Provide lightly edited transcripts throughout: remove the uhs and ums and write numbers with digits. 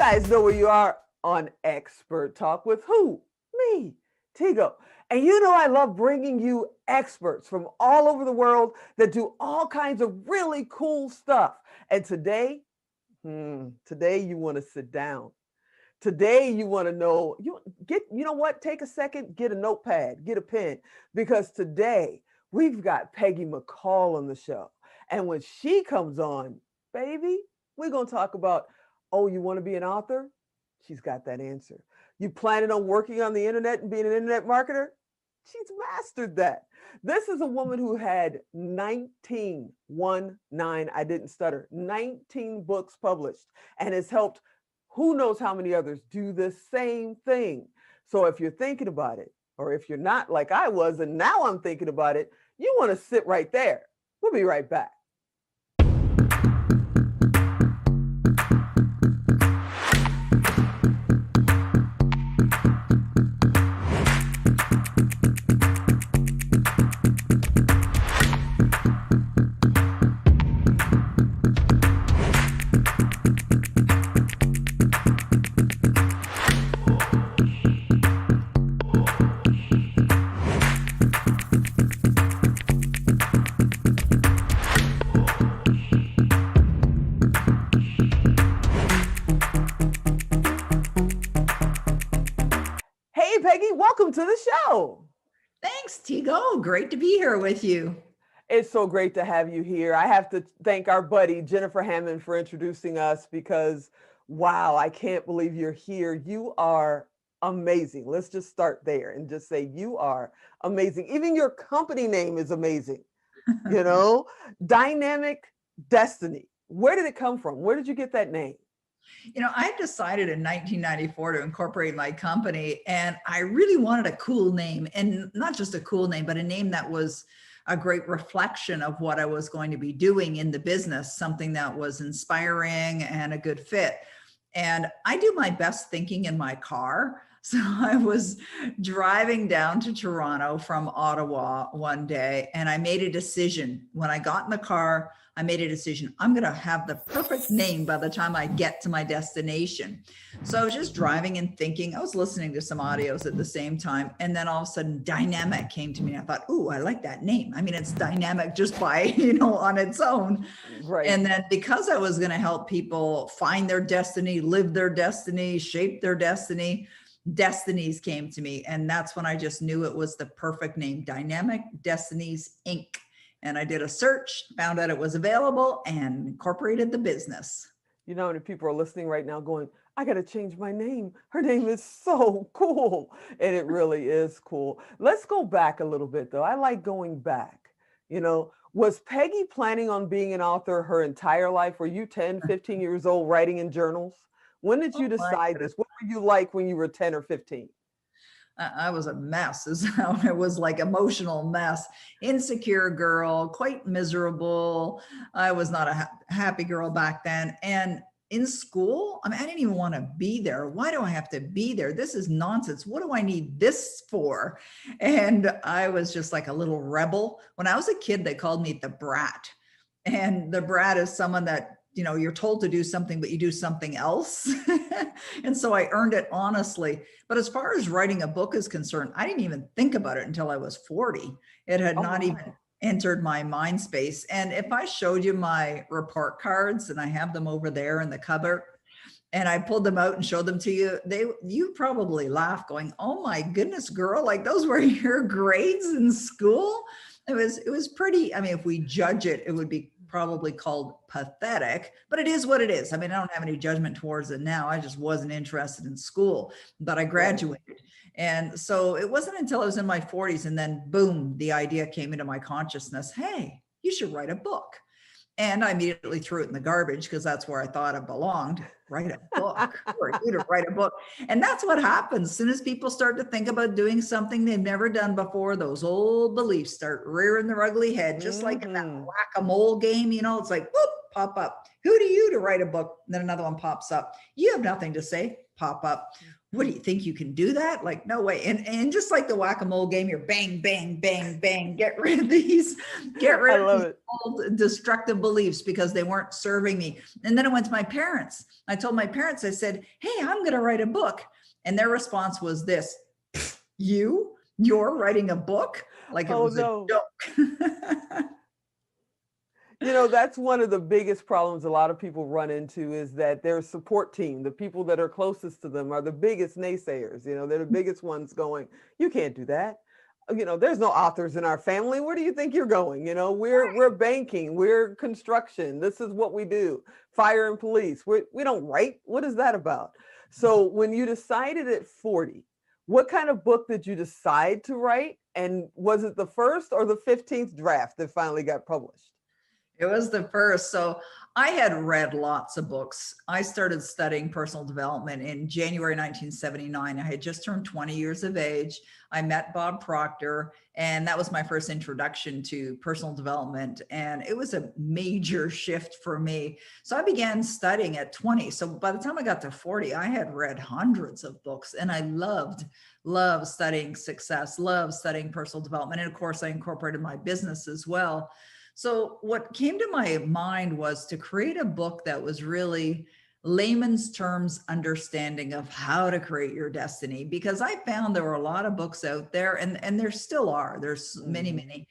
guys know where you are on Expert Talk with who? Me, Tigo. And you know I love bringing you experts from all over the world that do all kinds of really cool stuff. And today you want to sit down. Today you want to know, you know what? Take a second, get a notepad, get a pen, because today we've got Peggy McColl on the show. And when she comes on, baby, we're going to talk about, oh, you want to be an author? She's got that answer. You planning on working on the internet and being an internet marketer? She's mastered that. This is a woman who had 19, I didn't stutter, 19 books published and has helped who knows how many others do the same thing. So if you're thinking about it, or if you're not like I was, and now I'm thinking about it, you want to sit right there. We'll be right back. Peggy, welcome to the show. Thanks, Tigo. Great to be here with you. It's so great to have you here. I have to thank our buddy, Jennifer Hammond, for introducing us because, wow, I can't believe you're here. You are amazing. Let's just start there and just say you are amazing. Even your company name is amazing. You know, Dynamic Destiny. Where did it come from? Where did you get that name? You know, I decided in 1994 to incorporate my company, and I really wanted a cool name, and not just a cool name, but a name that was a great reflection of what I was going to be doing in the business, something that was inspiring and a good fit. And I do my best thinking in my car. So I was driving down to Toronto from Ottawa one day, and I made a decision. When I got in the car, I made a decision. I'm going to have the perfect name by the time I get to my destination. So I was just driving and thinking. I was listening to some audios at the same time. And then all of a sudden, Dynamic came to me. I thought, ooh, I like that name. I mean, it's dynamic just by, on its own. Right. And then because I was going to help people find their destiny, live their destiny, shape their destiny, Destinies came to me. And that's when I just knew it was the perfect name, Dynamic Destinies, Inc. And I did a search, found out it was available, and incorporated the business. You know, and people are listening right now going, I got to change my name. Her name is so cool. And it really is cool. Let's go back a little bit, though. I like going back. You know, was Peggy planning on being an author her entire life? Were you 10, 15 years old writing in journals? When did you decide this? What were you like when you were 10 or 15? I was a mess. I was like emotional mess, insecure girl, quite miserable. I was not a happy girl back then. And in school, I didn't even want to be there. Why do I have to be there? This is nonsense. What do I need this for? And I was just like a little rebel. When I was a kid, they called me the brat. And the brat is someone that, you're told to do something, but you do something else. And so I earned it honestly. But as far as writing a book is concerned, I didn't even think about it until I was 40. It had not even entered my mind space. And if I showed you my report cards, and I have them over there in the cupboard, and I pulled them out and showed them to you, you probably laugh going, oh my goodness, girl, like those were your grades in school. It was pretty, if we judge it, it would be probably called pathetic, but it is what it is. I don't have any judgment towards it now. I just wasn't interested in school, but I graduated. And so it wasn't until I was in my 40s and then boom, the idea came into my consciousness. Hey, you should write a book. And I immediately threw it in the garbage because that's where I thought it belonged. Write a book. Who are you to write a book? And that's what happens. As soon as people start to think about doing something they've never done before, those old beliefs start rearing their ugly head, just like in that whack-a-mole game, it's like, whoop, pop up. Who do you to write a book? And then another one pops up. You have nothing to say. pop up. What do you think, you can do that? Like, no way. And just like the whack-a-mole game, you're bang, bang, bang, bang, get rid of these old destructive beliefs because they weren't serving me. And then I went to my parents. I told my parents, I said, hey, I'm going to write a book. And their response was this: you're writing a book? Like it was a joke. That's one of the biggest problems a lot of people run into, is that their support team, the people that are closest to them, are the biggest naysayers. They're the biggest ones going, you can't do that. There's no authors in our family. Where do you think you're going? We're banking, we're construction. This is what we do. Fire and police. We don't write. What is that about? So when you decided at 40, what kind of book did you decide to write? And was it the first or the 15th draft that finally got published? It was the first. So I had read lots of books. I started studying personal development in January 1979. I had just turned 20 years of age. I met Bob Proctor, and that was my first introduction to personal development. And it was a major shift for me. So I began studying at 20. So by the time I got to 40, I had read hundreds of books, and I loved studying success, loved studying personal development. And of course, I incorporated my business as well. So what came to my mind was to create a book that was really layman's terms understanding of how to create your destiny, because I found there were a lot of books out there, and there still are. There's many.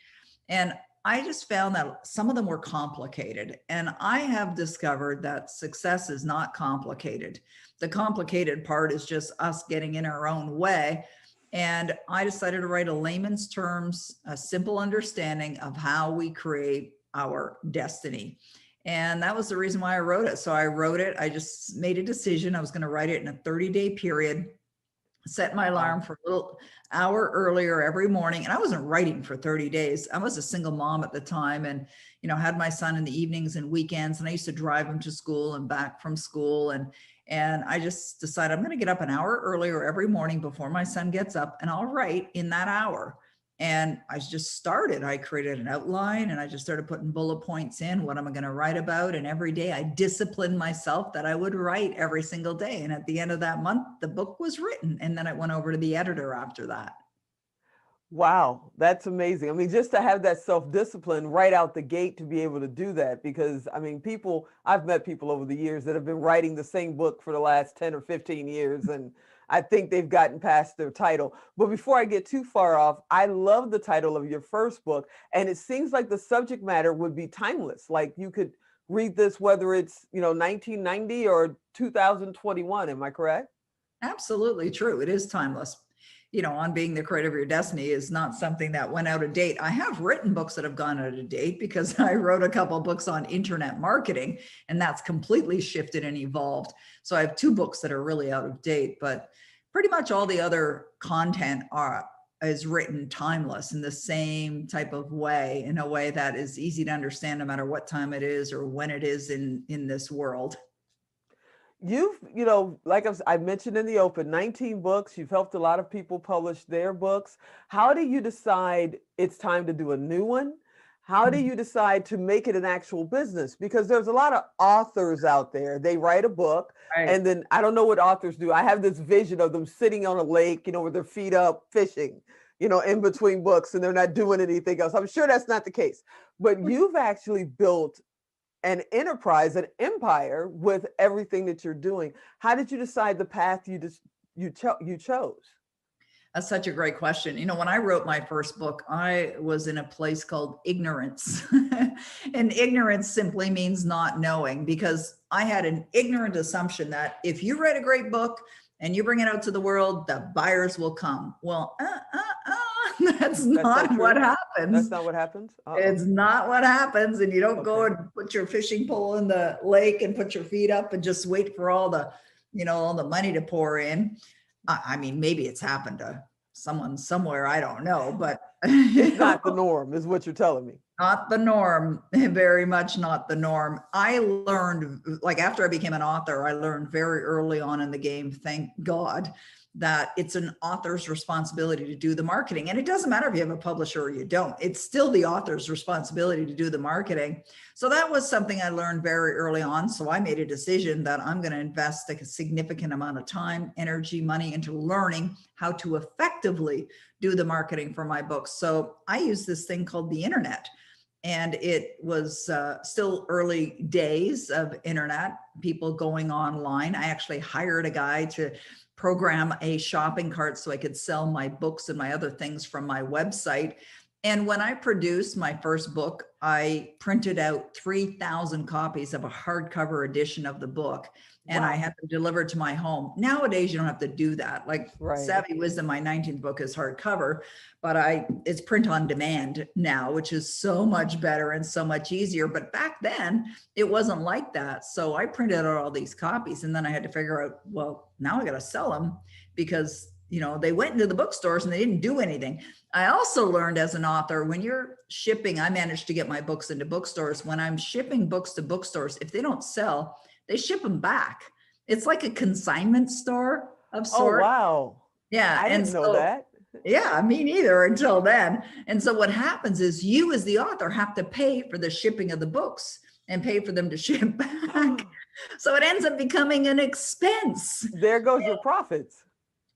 And I just found that some of them were complicated. And I have discovered that success is not complicated. The complicated part is just us getting in our own way. And I decided to write a layman's terms, a simple understanding of how we create our destiny. And that was the reason why I wrote it. So I wrote it. I just made a decision. I was going to write it in a 30-day period, set my alarm for a little hour earlier every morning. And I wasn't writing for 30 days. I was a single mom at the time, and, had my son in the evenings and weekends. And I used to drive him to school and back from school. And I just decided I'm going to get up an hour earlier every morning before my son gets up, and I'll write in that hour. And I just started. I created an outline, and I just started putting bullet points in. What am I going to write about? And every day I disciplined myself that I would write every single day. And at the end of that month, the book was written. And then I went over to the editor after that. Wow, that's amazing. I mean, just to have that self-discipline right out the gate to be able to do that, because I've met people over the years that have been writing the same book for the last 10 or 15 years, and I think they've gotten past their title. But before I get too far off, I love the title of your first book, and it seems like the subject matter would be timeless. Like you could read this whether it's, 1990 or 2021. Am I correct? Absolutely true. It is timeless. On being the creator of your destiny is not something that went out of date. I have written books that have gone out of date because I wrote a couple of books on internet marketing, and that's completely shifted and evolved. So I have 2 books that are really out of date, but pretty much all the other content is written timeless in the same type of way, in a way that is easy to understand no matter what time it is or when it is in this world. You've, like I mentioned in the open, 19 books. You've helped a lot of people publish their books. How do you decide it's time to do a new one? How do you decide to make it an actual business? Because there's a lot of authors out there. They write a book, right, and then I don't know what authors do. I have this vision of them sitting on a lake, with their feet up, fishing, in between books, and they're not doing anything else. I'm sure that's not the case. But you've actually built an enterprise, an empire with everything that you're doing. How did you decide the path you chose? That's such a great question. When I wrote my first book, I was in a place called ignorance. And ignorance simply means not knowing, because I had an ignorant assumption that if you write a great book and you bring it out to the world, the buyers will come. Well, that's not what happens. That's not what happens. It's not what happens. And you don't go and put your fishing pole in the lake and put your feet up and just wait for all the money to pour in. I mean, maybe it's happened to someone somewhere, I don't know, but it's not the norm, is what you're telling me. Not the norm, very much not the norm. I learned, like after I became an author, I learned very early on in the game, thank God, that it's an author's responsibility to do the marketing. And it doesn't matter if you have a publisher or you don't, it's still the author's responsibility to do the marketing. So that was something I learned very early on. So I made a decision that I'm going to invest a significant amount of time, energy, money into learning how to effectively do the marketing for my books. So I use this thing called the internet. And it was still early days of internet, people going online. I actually hired a guy to program a shopping cart so I could sell my books and my other things from my website. And when I produced my first book, I printed out 3,000 copies of a hardcover edition of the book. And I had them delivered to my home. Nowadays, you don't have to do that. Like Savvy Wisdom, my 19th book is hardcover, but it's print on demand now, which is so much better and so much easier. But back then, it wasn't like that. So I printed out all these copies, and then I had to figure out, well, now I got to sell them because, they went into the bookstores and they didn't do anything. I also learned as an author, when you're shipping, I managed to get my books into bookstores. When I'm shipping books to bookstores, if they don't sell, they ship them back. It's like a consignment store of sorts. Oh, wow. Yeah. I didn't know that. Yeah, me neither until then. And so what happens is you as the author have to pay for the shipping of the books and pay for them to ship back. So it ends up becoming an expense. There goes your profits.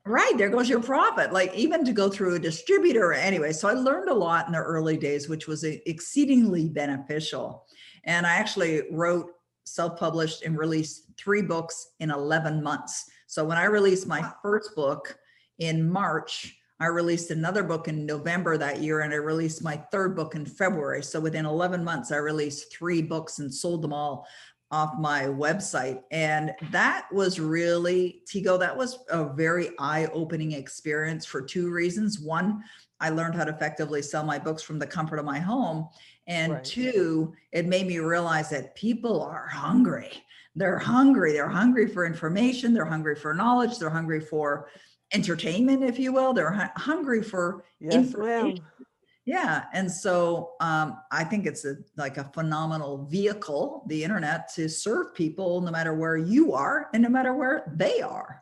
Right. There goes your profit, like even to go through a distributor anyway. So I learned a lot in the early days, which was exceedingly beneficial. And I actually wrote, self-published, and released 3 books in 11 months. So when I released my first book in March, I released another book in November that year, and I released my 3rd book in February. So within 11 months, I released 3 books and sold them all off my website. And that was really, Tigo, that was a very eye-opening experience for 2 reasons. One, I learned how to effectively sell my books from the comfort of my home. And 2, it made me realize that people are hungry. They're hungry. They're hungry for information. They're hungry for knowledge. They're hungry for entertainment, if you will. They're hungry for information. Yeah. And so I think it's like a phenomenal vehicle, the internet, to serve people no matter where you are and no matter where they are.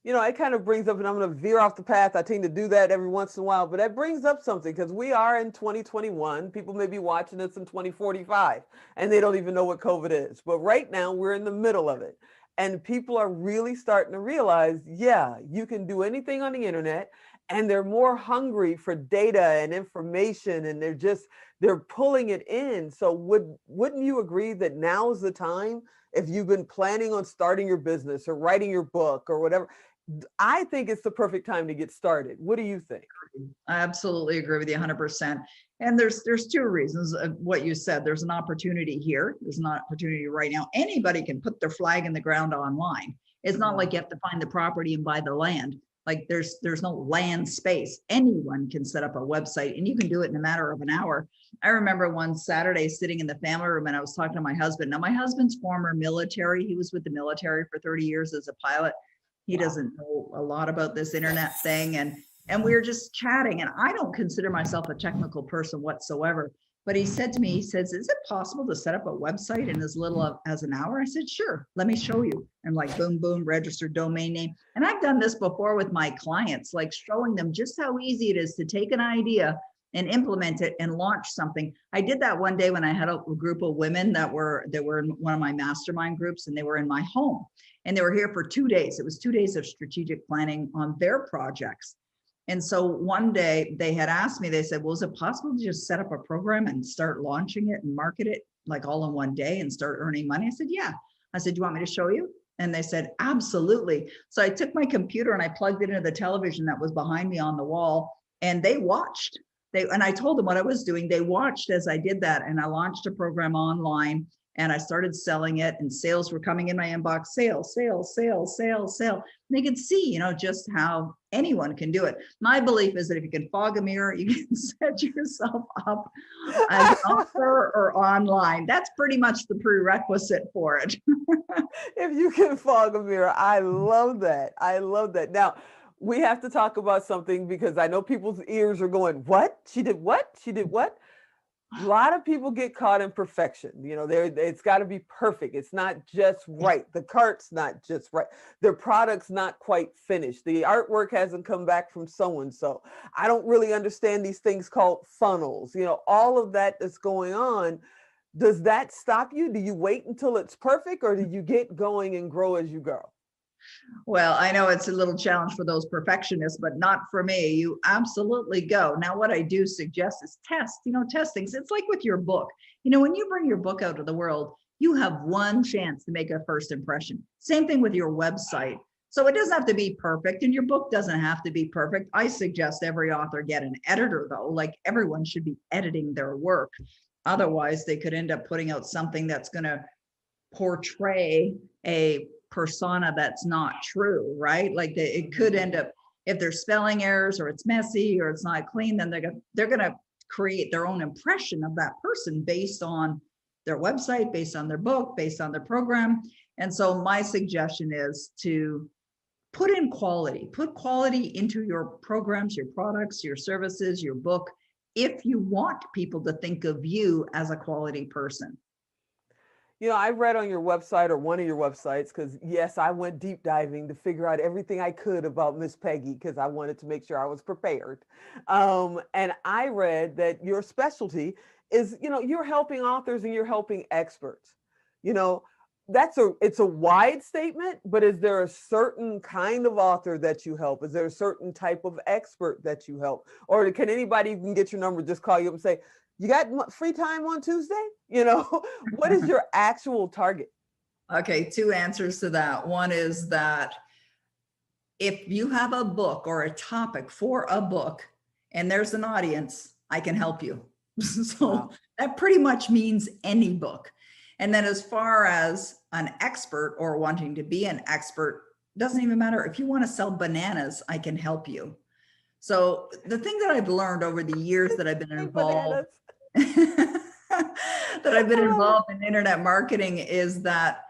It kind of brings up, and I'm going to veer off the path. I tend to do that every once in a while, but that brings up something because we are in 2021. People may be watching this in 2045 and they don't even know what COVID is. But right now we're in the middle of it. And people are really starting to realize, yeah, you can do anything on the internet, and they're more hungry for data and information, and they're pulling it in. So wouldn't you agree that now is the time, if you've been planning on starting your business or writing your book or whatever? I think it's the perfect time to get started. What do you think? I absolutely agree with you 100%. And there's 2 reasons of what you said. There's an opportunity here. There's an opportunity right now. Anybody can put their flag in the ground online. It's not like you have to find the property and buy the land. Like there's no land space. Anyone can set up a website, and you can do it in a matter of an hour. I remember one Saturday sitting in the family room, and I was talking to my husband. Now, my husband's former military. He was with the military for 30 years as a pilot. He doesn't know a lot about this internet thing. And we were just chatting, and I don't consider myself a technical person whatsoever. But he said to me, he says, is it possible to set up a website in as little as an hour? I said, sure, let me show you. And like, boom, boom, registered domain name. And I've done this before with my clients, like showing them just how easy it is to take an idea and implement it and launch something. I did that one day when I had a group of women that were in one of my mastermind groups, and they were in my home, and they were here for 2 days. It was 2 days of strategic planning on their projects. And so one day they had asked me, they said, well, is it possible to just set up a program and start launching it and market it like all in one day and start earning money? I said, yeah. I said, do you want me to show you? And they said, absolutely. So I took my computer and I plugged it into the television that was behind me on the wall, and they watched. And I told them what I was doing. They watched as I did that, and I launched a program online, and I started selling it, and sales were coming in my inbox, sales. And they could see, just how anyone can do it. My belief is that if you can fog a mirror, you can set yourself up as an author or online. That's pretty much the prerequisite for it. If you can fog a mirror, I love that. I love that. Now, we have to talk about something, because I know people's ears are going, what? She did what? She did what? A lot of people get caught in perfection. You know, it's got to be perfect. It's not just right. The cart's not just right. Their product's not quite finished. The artwork hasn't come back from so and so. I don't really understand these things called funnels. You know, all of that that's going on. Does that stop you? Do you wait until it's perfect, or do you get going and grow as you go? Well, I know it's a little challenge for those perfectionists, but not for me. You absolutely go. Now, what I do suggest is test, test things. It's like with your book. When you bring your book out to the world, you have one chance to make a first impression. Same thing with your website. So it doesn't have to be perfect, and your book doesn't have to be perfect. I suggest every author get an editor, though. Like, everyone should be editing their work. Otherwise, they could end up putting out something that's going to portray a persona that's not true, right? Like, it could end up, if there's spelling errors or it's messy or it's not clean, then they're going to create their own impression of that person based on their website, based on their book, based on their program. And so my suggestion is to put quality into your programs, your products, your services, your book, if you want people to think of you as a quality person. You know, I read on your website, or one of your websites, because yes, I went deep diving to figure out everything I could about Miss Peggy, because I wanted to make sure I was prepared. And I read that your specialty is, you're helping authors and you're helping experts. You know, it's a wide statement, but is there a certain kind of author that you help? Is there a certain type of expert that you help? Or can anybody even get your number, just call you up and say, you got free time on Tuesday? What is your actual target? Okay, two answers to that. One is that if you have a book or a topic for a book and there's an audience, I can help you. So wow. That pretty much means any book. And then as far as an expert or wanting to be an expert, doesn't even matter. If you want to sell bananas, I can help you. So the thing that I've learned over the years that I've been involved in internet marketing is that,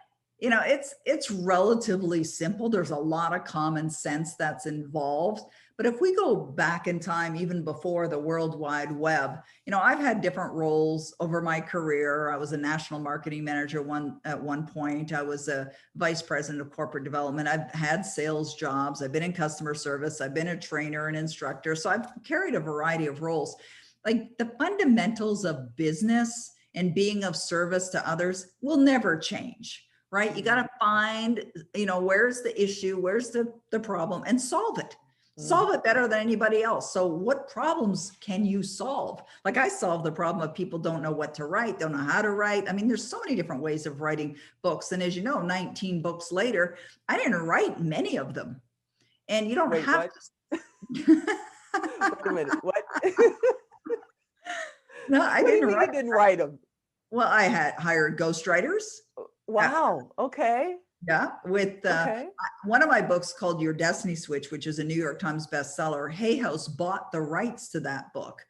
it's relatively simple. There's a lot of common sense that's involved. But if we go back in time, even before the World Wide Web, I've had different roles over my career. I was a national marketing manager at one point. I was a vice president of corporate development. I've had sales jobs. I've been in customer service. I've been a trainer and instructor. So I've carried a variety of roles. Like, the fundamentals of business and being of service to others will never change, right? You got to find, where's the issue, where's the problem, and solve it. Solve it better than anybody else. So what problems can you solve? Like, I solve the problem of people don't know what to write, don't know how to write. I mean, there's so many different ways of writing books. And as you know, 19 books later, I didn't write many of them. And you don't have to. Wait a minute. What? No, I didn't write them. Well, I had hired ghostwriters. Wow. Okay. Yeah, with one of my books called Your Destiny Switch, which is a New York Times bestseller. Hay House bought the rights to that book.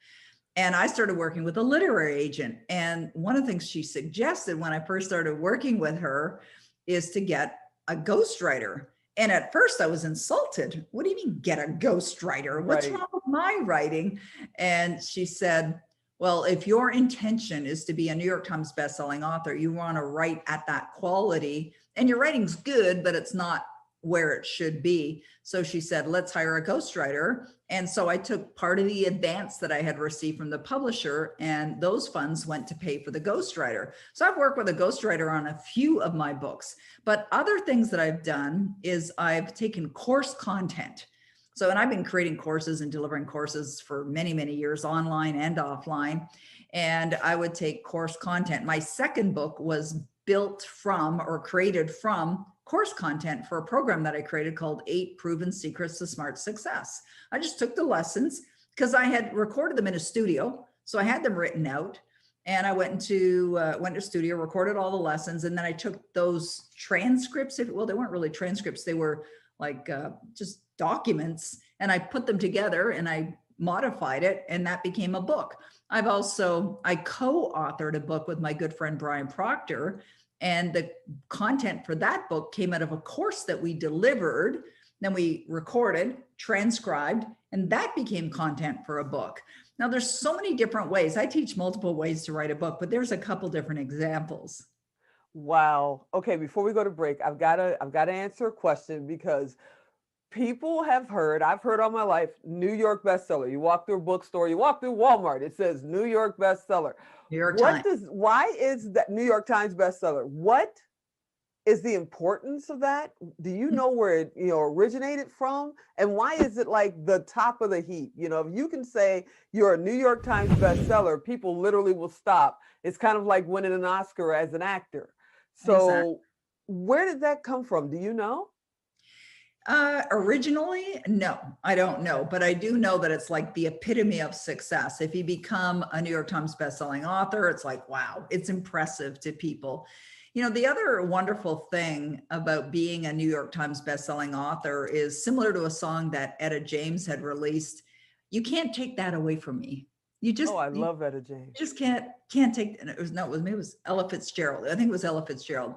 And I started working with a literary agent. And one of the things she suggested when I first started working with her is to get a ghostwriter. And at first I was insulted. What do you mean, get a ghostwriter? What's wrong with my writing? And she said, well, if your intention is to be a New York Times bestselling author, you want to write at that quality, and your writing's good, but it's not where it should be. So she said, let's hire a ghostwriter. And so I took part of the advance that I had received from the publisher, and those funds went to pay for the ghostwriter. So I've worked with a ghostwriter on a few of my books, but other things that I've done is I've taken course content. So, and I've been creating courses and delivering courses for many, many years, online and offline. And I would take course content. My second book was built from or created from course content for a program that I created called 8 Proven Secrets to Smart Success. I just took the lessons because I had recorded them in a studio. So I had them written out, and I went to studio, recorded all the lessons. And then I took those transcripts, they weren't really transcripts. They were like just documents, and I put them together and I modified it, and that became a book. I co-authored a book with my good friend Bob Proctor, and the content for that book came out of a course that we delivered then we recorded, transcribed, and that became content for a book. Now there's so many different ways. I teach multiple ways to write a book, but there's a couple different examples. Wow. Okay, before we go to break, I've got to answer a question because people have heard, I've heard all my life, New York bestseller. You walk through a bookstore, you walk through Walmart, it says New York bestseller. New York Times. Why is that New York Times bestseller? What is the importance of that? Do you know where it, originated from? And why is it like the top of the heap? If you can say you're a New York Times bestseller, people literally will stop. It's kind of like winning an Oscar as an actor. So Exactly. where did that come from? Do you know? Originally, no, I don't know, but I do know that it's like the epitome of success. If you become a New York Times bestselling author, it's like, wow, it's impressive to people. The other wonderful thing about being a New York Times bestselling author is similar to a song that Etta James had released. You can't take that away from me. Oh, I love Etta James. Just can't take, and it was Ella Fitzgerald. I think it was Ella Fitzgerald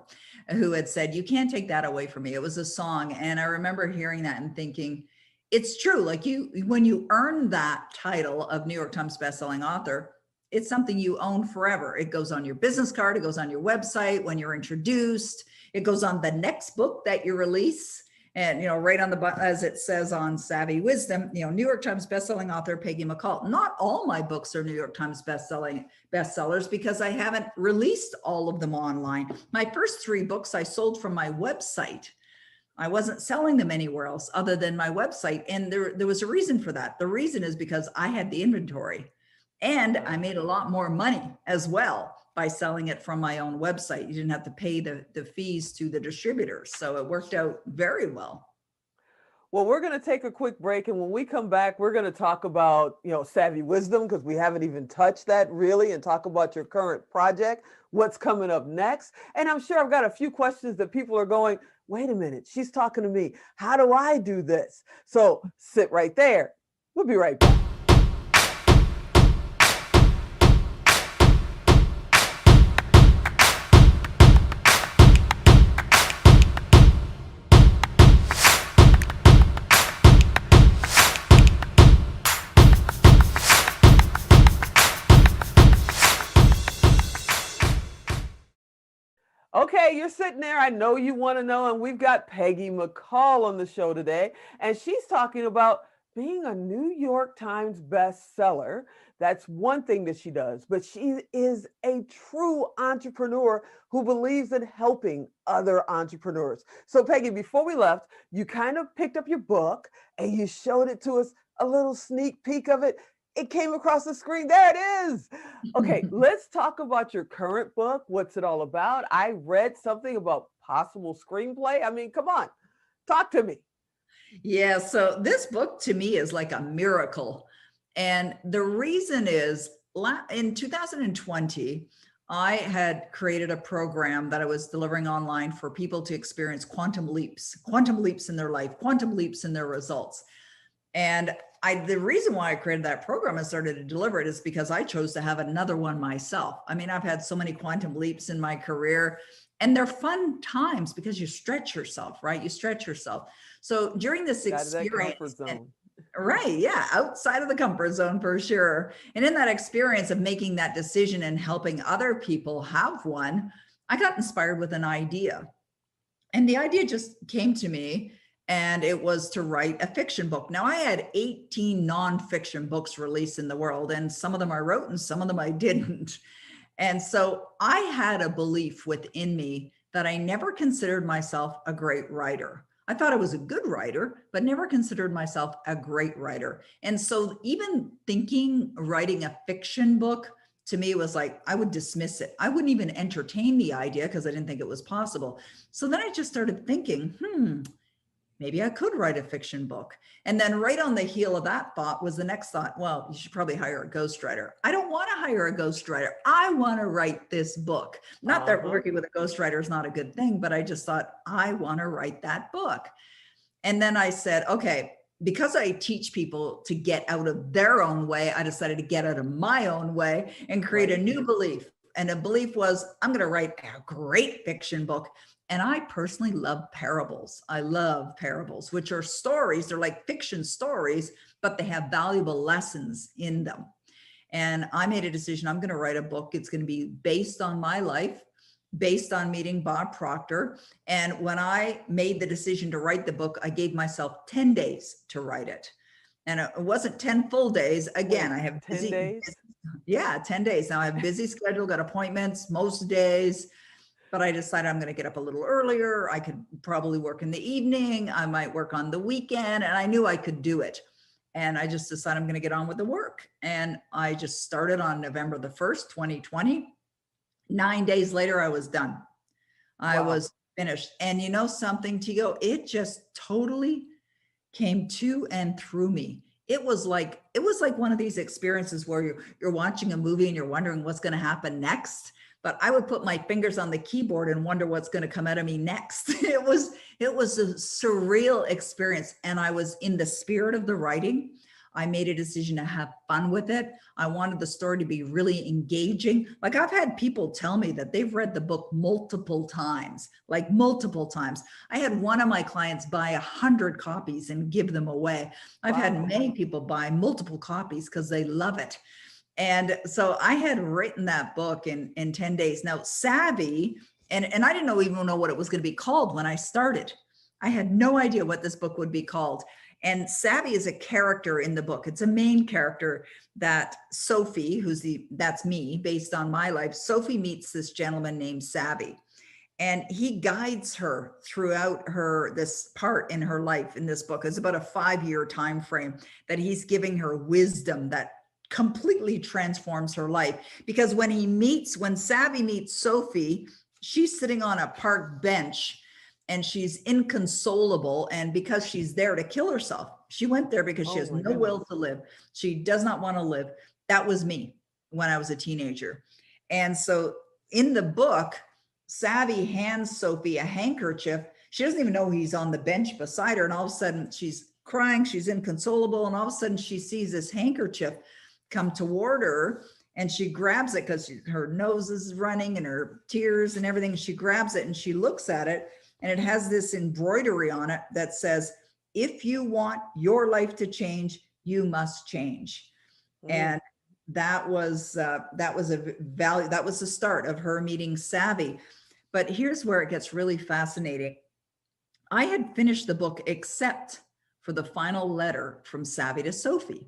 who had said, you can't take that away from me. It was a song. And I remember hearing that and thinking, it's true. Like when you earn that title of New York Times bestselling author, it's something you own forever. It goes on your business card. It goes on your website when you're introduced. It goes on the next book that you release. And, right on as it says on Savvy Wisdom, New York Times bestselling author, Peggy McColl. Not all my books are New York Times bestsellers because I haven't released all of them online. My first 3 books I sold from my website. I wasn't selling them anywhere else other than my website. And there was a reason for that. The reason is because I had the inventory and I made a lot more money as well by selling it from my own website. You didn't have to pay the fees to the distributors. So it worked out very well. Well, we're going to take a quick break. And when we come back, we're going to talk about, Savvy Wisdom, because we haven't even touched that really, and talk about your current project, what's coming up next. And I'm sure I've got a few questions that people are going, wait a minute, she's talking to me. How do I do this? So sit right there. We'll be right back. Okay, you're sitting there. I know you want to know. And we've got Peggy McColl on the show today. And she's talking about being a New York Times bestseller. That's one thing that she does. But she is a true entrepreneur who believes in helping other entrepreneurs. So, Peggy, before we left, you kind of picked up your book and you showed it to us, a little sneak peek of it. It came across the screen. There it is. Okay, let's talk about your current book. What's it all about? I read something about possible screenplay. I mean, come on, talk to me. Yeah, so this book to me is like a miracle. And the reason is in 2020, I had created a program that I was delivering online for people to experience quantum leaps in their life, quantum leaps in their results. And the reason why I created that program and started to deliver it is because I chose to have another one myself. I mean, I've had so many quantum leaps in my career, and they're fun times because you stretch yourself, right? You stretch yourself. So during this experience, right, yeah, outside of the comfort zone for sure. And in that experience of making that decision and helping other people have one, I got inspired with an idea. And the idea just came to me. And it was to write a fiction book. Now, I had 18 nonfiction books released in the world, and some of them I wrote and some of them I didn't. And so I had a belief within me that I never considered myself a great writer. I thought I was a good writer, but never considered myself a great writer. And so even thinking writing a fiction book to me was like, I would dismiss it. I wouldn't even entertain the idea because I didn't think it was possible. So then I just started thinking, maybe I could write a fiction book. And then right on the heel of that thought was the next thought, well, you should probably hire a ghostwriter. I don't want to hire a ghostwriter. I want to write this book. Not that working with a ghostwriter is not a good thing, but I just thought, I want to write that book. And then I said, okay, because I teach people to get out of their own way, I decided to get out of my own way and create a new belief. And the belief was, I'm going to write a great fiction book. And I personally love parables. I love parables, which are stories. They're like fiction stories, but they have valuable lessons in them. And I made a decision. I'm going to write a book. It's going to be based on my life, based on meeting Bob Proctor. And when I made the decision to write the book, I gave myself 10 days to write it. And it wasn't 10 full days. Again, I have 10 days? Yeah, 10 days. Now I have a busy schedule, got appointments most days, but I decided I'm going to get up a little earlier. I could probably work in the evening. I might work on the weekend, and I knew I could do it. And I just decided I'm going to get on with the work. And I just started on November the 1st, 2020. 9 days later, I was done. I was finished. And you know something, Tigo, it just totally came to and through me. It was like one of these experiences where you're watching a movie and you're wondering what's going to happen next. But I would put my fingers on the keyboard and wonder what's going to come out of me next. It was a surreal experience. And I was in the spirit of the writing. I made a decision to have fun with it. I wanted the story to be really engaging. Like, I've had people tell me that they've read the book multiple times, like multiple times. I had one of my clients buy 100 copies and give them away. I've had many people buy multiple copies because they love it. And so I had written that book in 10 days. Now, Savvy, and I didn't even know what it was going to be called when I started. I had no idea what this book would be called. And Savvy is a character in the book. It's a main character that Sophie, that's me, based on my life. Sophie meets this gentleman named Savvy, and he guides her throughout this part in her life in this book. It's about a 5-year time frame that he's giving her wisdom that completely transforms her life. Because when Savvy meets Sophie, she's sitting on a park bench and she's inconsolable. And because she's there to kill herself, she went there because she has no will to live. She does not want to live. That was me when I was a teenager. And so in the book, Savvy hands Sophie a handkerchief. She doesn't even know he's on the bench beside her. And all of a sudden she's crying, she's inconsolable. And all of a sudden she sees this handkerchief come toward her, and she grabs it because her nose is running and her tears and everything. She grabs it and she looks at it, and it has this embroidery on it that says, "If you want your life to change, you must change." And that was a value. That was the start of her meeting Savvy. But here's where it gets really fascinating. I had finished the book except for the final letter from Savvy to Sophie.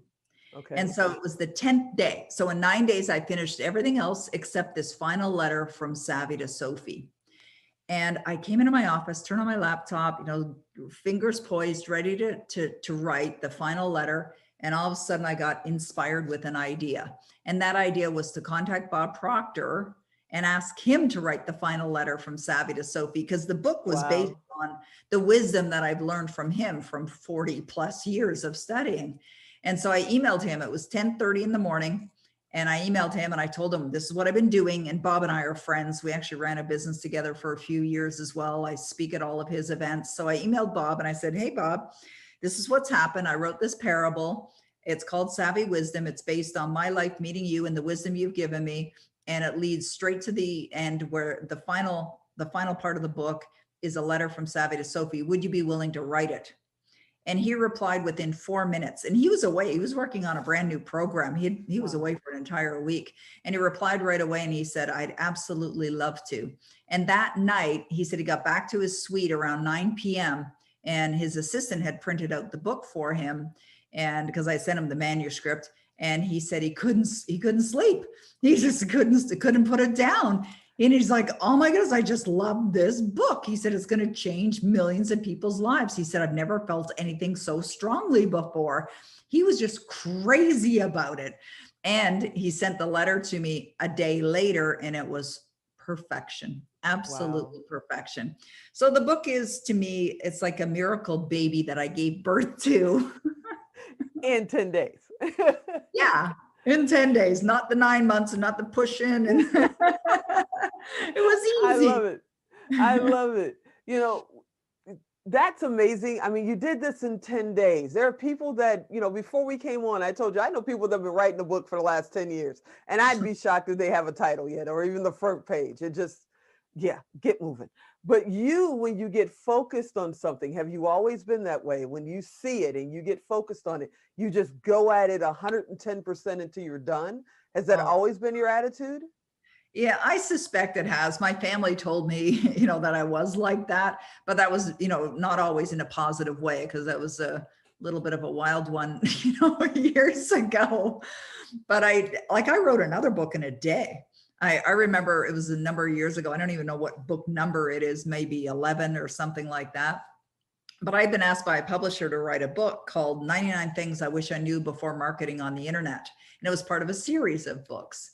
Okay. And so it was the 10th day. So in 9 days, I finished everything else except this final letter from Savvy to Sophie. And I came into my office, turned on my laptop, fingers poised, ready to write the final letter. And all of a sudden I got inspired with an idea. And that idea was to contact Bob Proctor and ask him to write the final letter from Savvy to Sophie, because the book was based on the wisdom that I've learned from him from 40 plus years of studying. And so I emailed him. It was 10:30 in the morning. And I emailed him and I told him, this is what I've been doing. And Bob and I are friends. We actually ran a business together for a few years as well. I speak at all of his events. So I emailed Bob and I said, "Hey, Bob, this is what's happened. I wrote this parable. It's called Savvy Wisdom. It's based on my life meeting you and the wisdom you've given me. And it leads straight to the end where the final part of the book is a letter from Savvy to Sophie. Would you be willing to write it?" And he replied within 4 minutes. And he was away. He was working on a brand new program. He was away for an entire week. And he replied right away. And he said, "I'd absolutely love to." And that night, he said he got back to his suite around 9 p.m. and his assistant had printed out the book for him. And because I sent him the manuscript, and he said he couldn't sleep. He just couldn't put it down. And he's like, "Oh my goodness, I just love this book." He said, "It's going to change millions of people's lives." He said, "I've never felt anything so strongly before." He was just crazy about it. And he sent the letter to me a day later, and it was perfection, absolutely perfection. So the book is, to me, it's like a miracle baby that I gave birth to. In 10 days. Yeah, in 10 days, not the 9 months and not the push in. And it was easy. I love it. That's amazing. I mean, you did this in 10 days. There are people that, before we came on, I told you, I know people that have been writing the book for the last 10 years, and I'd be shocked if they have a title yet, or even the front page. It just, get moving. But you, when you get focused on something, have you always been that way? When you see it and you get focused on it, you just go at it 110% until you're done? Has that Oh, always been your attitude? yeah, I suspect it has. My family told me, that I was like that, but that was, not always in a positive way, because that was a little bit of a wild one, years ago. But I wrote another book in a day. I remember it was a number of years ago. I don't even know what book number it is, maybe 11 or something like that. But I'd been asked by a publisher to write a book called 99 Things I Wish I Knew Before Marketing on the Internet. And it was part of a series of books.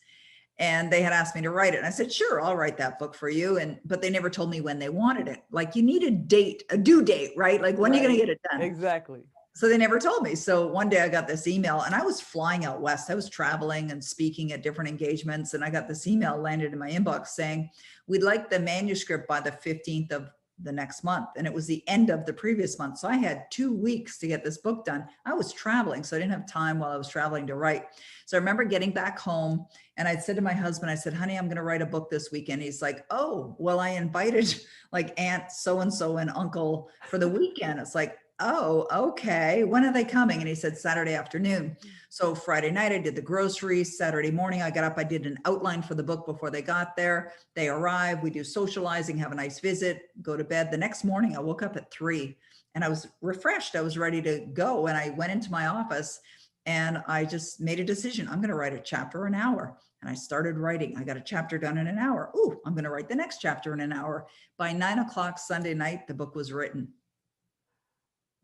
And they had asked me to write it. And I said, sure, I'll write that book for you. But they never told me when they wanted it. Like, you need a date, a due date, right? Like, when are you going to get it done? Exactly. So they never told me. So one day I got this email, and I was flying out west. I was traveling and speaking at different engagements. And I got this email landed in my inbox saying, we'd like the manuscript by the 15th of the next month. And it was the end of the previous month. So I had 2 weeks to get this book done. I was traveling, so I didn't have time while I was traveling to write. So I remember getting back home, and I said to my husband, I said, honey, I'm going to write a book this weekend. He's like, oh, well, I invited like Aunt so-and-so and uncle for the weekend. It's like, oh, okay. When are they coming? And he said, Saturday afternoon. So Friday night, I did the groceries. Saturday morning, I got up, I did an outline for the book before they got there. They arrive, we do socializing, have a nice visit, go to bed. The next morning, I woke up at 3 and I was refreshed. I was ready to go. And I went into my office and I just made a decision. I'm going to write a chapter an hour. And I started writing. I got a chapter done in an hour. Ooh, I'm going to write the next chapter in an hour. By 9 o'clock Sunday night, the book was written.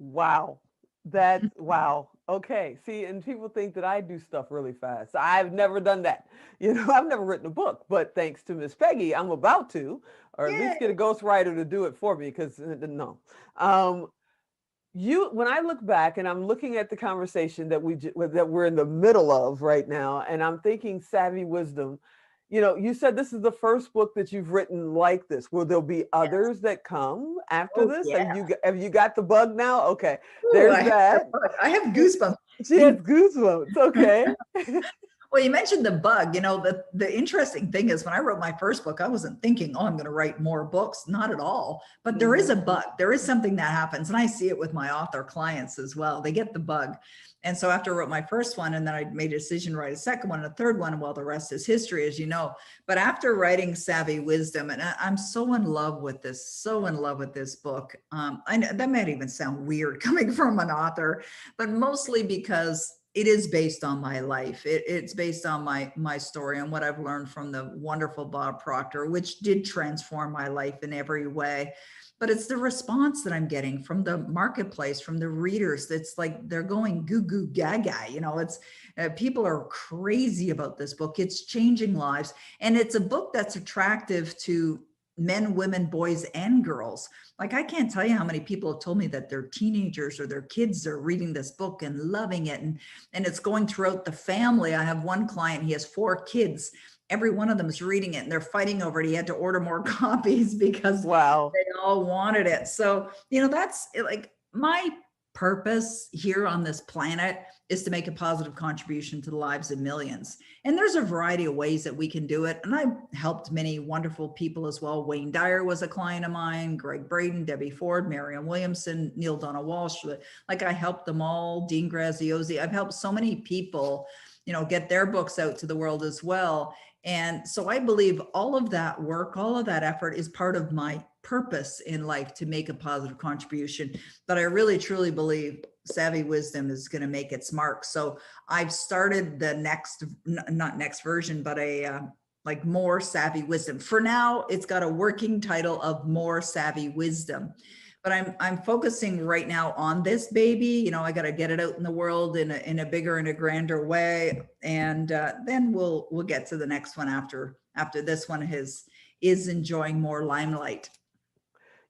Wow. Wow. Okay. See, and people think that I do stuff really fast. I've never done that. I've never written a book, but thanks to Miss Peggy, I'm about to, or at least Yay. get a ghostwriter to do it for me, because no. When I look back and I'm looking at the conversation that we're in the middle of right now, and I'm thinking savvy wisdom, you said this is the first book that you've written like this. Will there be others that come after Oh, this? yeah. Have you got the bug now? Okay, Ooh, there's that. I have goosebumps. She has goosebumps. Okay. Well, you mentioned the bug. The interesting thing is, when I wrote my first book, I wasn't thinking, oh, I'm going to write more books. Not at all. But there is a bug. There is something that happens. And I see it with my author clients as well. They get the bug. And so after I wrote my first one, and then I made a decision to write a second one and a third one, well, the rest is history, as you know. But after writing Savvy Wisdom, and I'm so in love with this book. I know that might even sound weird coming from an author, but mostly because it is based on my life. It's based on my story and what I've learned from the wonderful Bob Proctor, which did transform my life in every way. But it's the response that I'm getting from the marketplace, from the readers. That's like, they're going goo goo gaga. It's people are crazy about this book. It's changing lives. And it's a book that's attractive to men, women, boys, and girls. Like, I can't tell you how many people have told me that their teenagers or their kids are reading this book and loving it. And it's going throughout the family. I have one client, he has 4 kids. Every one of them is reading it, and they're fighting over it. He had to order more copies because Wow. they all wanted it. So, that's like my purpose here on this planet is to make a positive contribution to the lives of millions. And there's a variety of ways that we can do it. And I've helped many wonderful people as well. Wayne Dyer was a client of mine, Greg Braden, Debbie Ford, Marianne Williamson, Neil Donna Walsh. Like, I helped them all, Dean Graziosi. I've helped so many people, get their books out to the world as well. And so I believe all of that work, all of that effort is part of my purpose in life, to make a positive contribution. But I really, truly believe Savvy Wisdom is going to make its mark. So I've started the not next version, but like More Savvy Wisdom. For now, it's got a working title of More Savvy Wisdom. But I'm focusing right now on this baby. I got to get it out in the world in a bigger and a grander way, and then we'll get to the next one after this one is enjoying more limelight.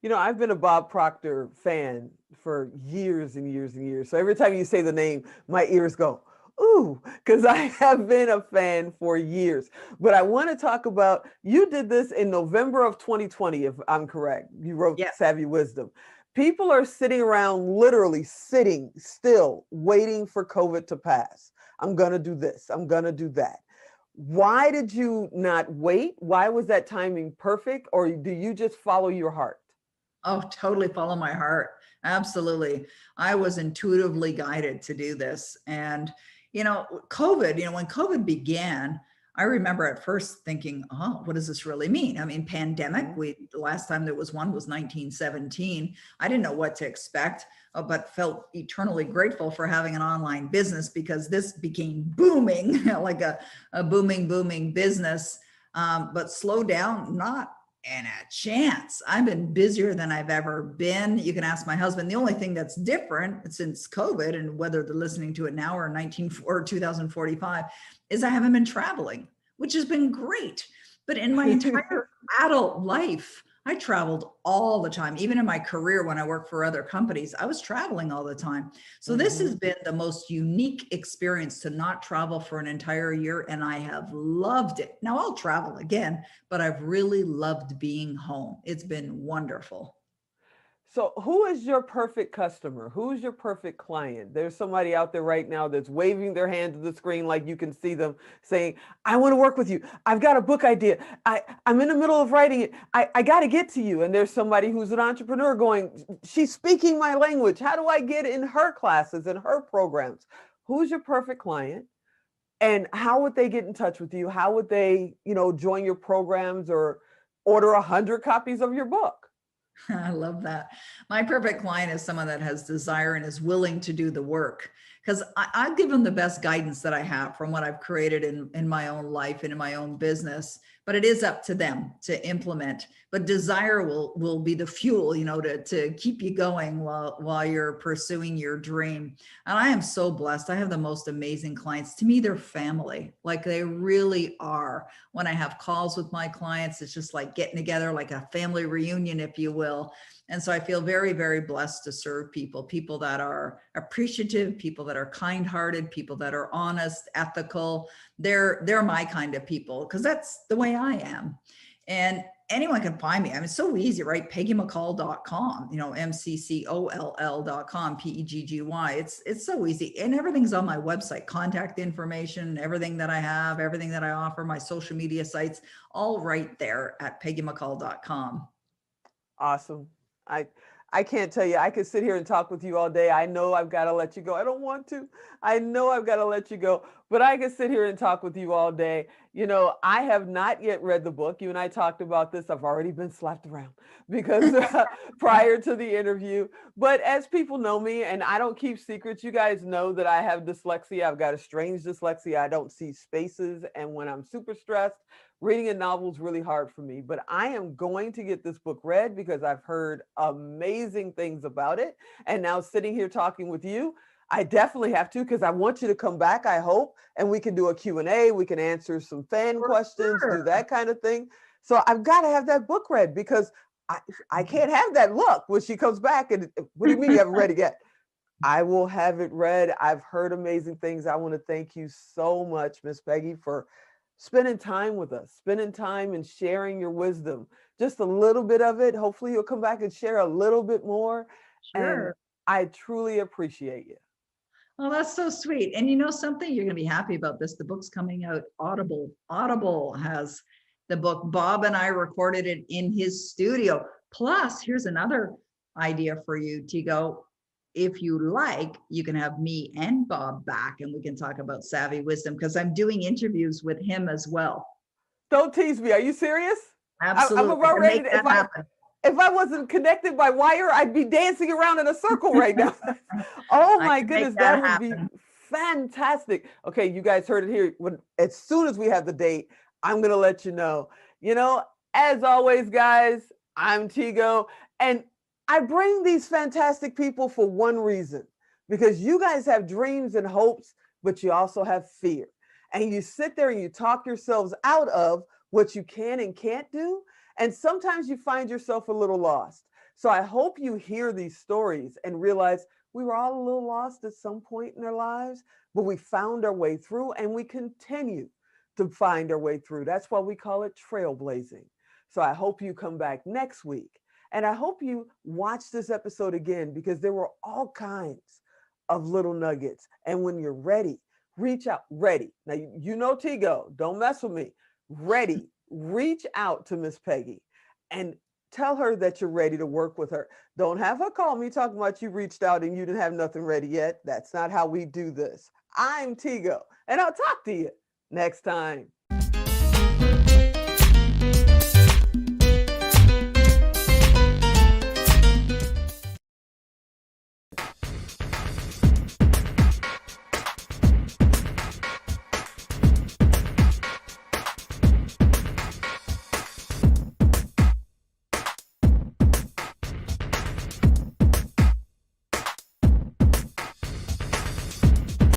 I've been a Bob Proctor fan for years and years and years. So every time you say the name, my ears go, ooh, because I have been a fan for years. But I want to talk about, you did this in November of 2020, if I'm correct. You wrote Savvy Wisdom. People are sitting around, literally sitting still, waiting for COVID to pass. I'm going to do this. I'm going to do that. Why did you not wait? Why was that timing perfect? Or do you just follow your heart? Oh, totally follow my heart. Absolutely. I was intuitively guided to do this. And, COVID, when COVID began, I remember at first thinking, oh, what does this really mean? I mean, pandemic, Mhm. the last time there was one was 1917. I didn't know what to expect, but felt eternally grateful for having an online business because this became booming, like a booming business. But slow down, not and a chance. I've been busier than I've ever been. You can ask my husband. The only thing that's different since COVID, and whether they're listening to it now or 2045, is I haven't been traveling, which has been great. But in my entire adult life, I traveled all the time. Even in my career, when I worked for other companies, I was traveling all the time. So this has Mhm. been the most unique experience to not travel for an entire year. And I have loved it. Now I'll travel again, but I've really loved being home. It's been wonderful. So, who is your perfect customer? Who's your perfect client? There's somebody out there right now that's waving their hand to the screen like you can see them saying, I want to work with you. I've got a book idea. I'm in the middle of writing it. I got to get to you. And there's somebody who's an entrepreneur going, she's speaking my language. How do I get in her classes and her programs? Who's your perfect client? And how would they get in touch with you? How would they, join your programs or order 100 copies of your book? I love that. My perfect client is someone that has desire and is willing to do the work. Because I give them the best guidance that I have from what I've created in my own life and in my own business. But it is up to them to implement. But desire will be the fuel, to keep you going while you're pursuing your dream. And I am so blessed. I have the most amazing clients. To me, they're family. Like they really are. When I have calls with my clients, it's just like getting together, like a family reunion, if you will. And so I feel very, very blessed to serve people that are appreciative, people that are kind-hearted, people that are honest, ethical. They're my kind of people because that's the way I am. And anyone can find me. I mean, it's so easy, right? PeggyMcColl.com, MCCOLL.com, PEGGY. It's so easy. And everything's on my website, contact information, everything that I have, everything that I offer, my social media sites, all right there at PeggyMcColl.com. Awesome. I I can't tell you. I could sit here and talk with you all day. I know I've got to let you go. I don't want to. I know I've got to let you go, but I could sit here and talk with you all day. I have not yet read the book. You and I talked about this. I've already been slapped around because prior to the interview. But as people know me, and I don't keep secrets, you guys know that I have dyslexia. I've got a strange dyslexia. I don't see spaces. And when I'm super stressed, reading a novel is really hard for me, but I am going to get this book read because I've heard amazing things about it. And now sitting here talking with you, I definitely have to because I want you to come back, I hope, and we can do a Q&A, we can answer some fan For questions, sure. do that kind of thing. So I've got to have that book read because I can't have that look when she comes back and what do you mean you haven't read it yet? I will have it read. I've heard amazing things. I want to thank you so much, Miss Peggy, for spending time with us, spending time and sharing your wisdom. Just a little bit of it. Hopefully, you'll come back and share a little bit more. And Sure. I truly appreciate you. Oh, that's so sweet. And you know something? You're going to be happy about this. The book's coming out Audible. Audible has the book. Bob and I recorded it in his studio. Plus, here's another idea for you, Tigo. If you like, you can have me and Bob back and we can talk about savvy wisdom because I'm doing interviews with him as well. Don't tease me. Are you serious? I'm Absolutely. I about can ready make to, that happen. if I wasn't connected by wire, I'd be dancing around in a circle right now. Oh I my can make goodness, that that would be happen. fantastic. Okay, you guys heard it here. As soon as we have the date, I'm gonna let you know. You know, as always, guys, I'm Tigo, and I bring these fantastic people for one reason, because you guys have dreams and hopes, but you also have fear. And you sit there and you talk yourselves out of what you can and can't do. And sometimes you find yourself a little lost. So I hope you hear these stories and realize we were all a little lost at some point in our lives, but we found our way through and we continue to find our way through. That's why we call it trailblazing. So I hope you come back next week. And I hope you watch this episode again because there were all kinds of little nuggets. And when you're ready, reach out, ready. Now, you know, Tigo, don't mess with me. Ready, reach out to Miss Peggy and tell her that you're ready to work with her. Don't have her call me talking about you reached out and you didn't have nothing ready yet. That's not how we do this. I'm Tigo, and I'll talk to you next time.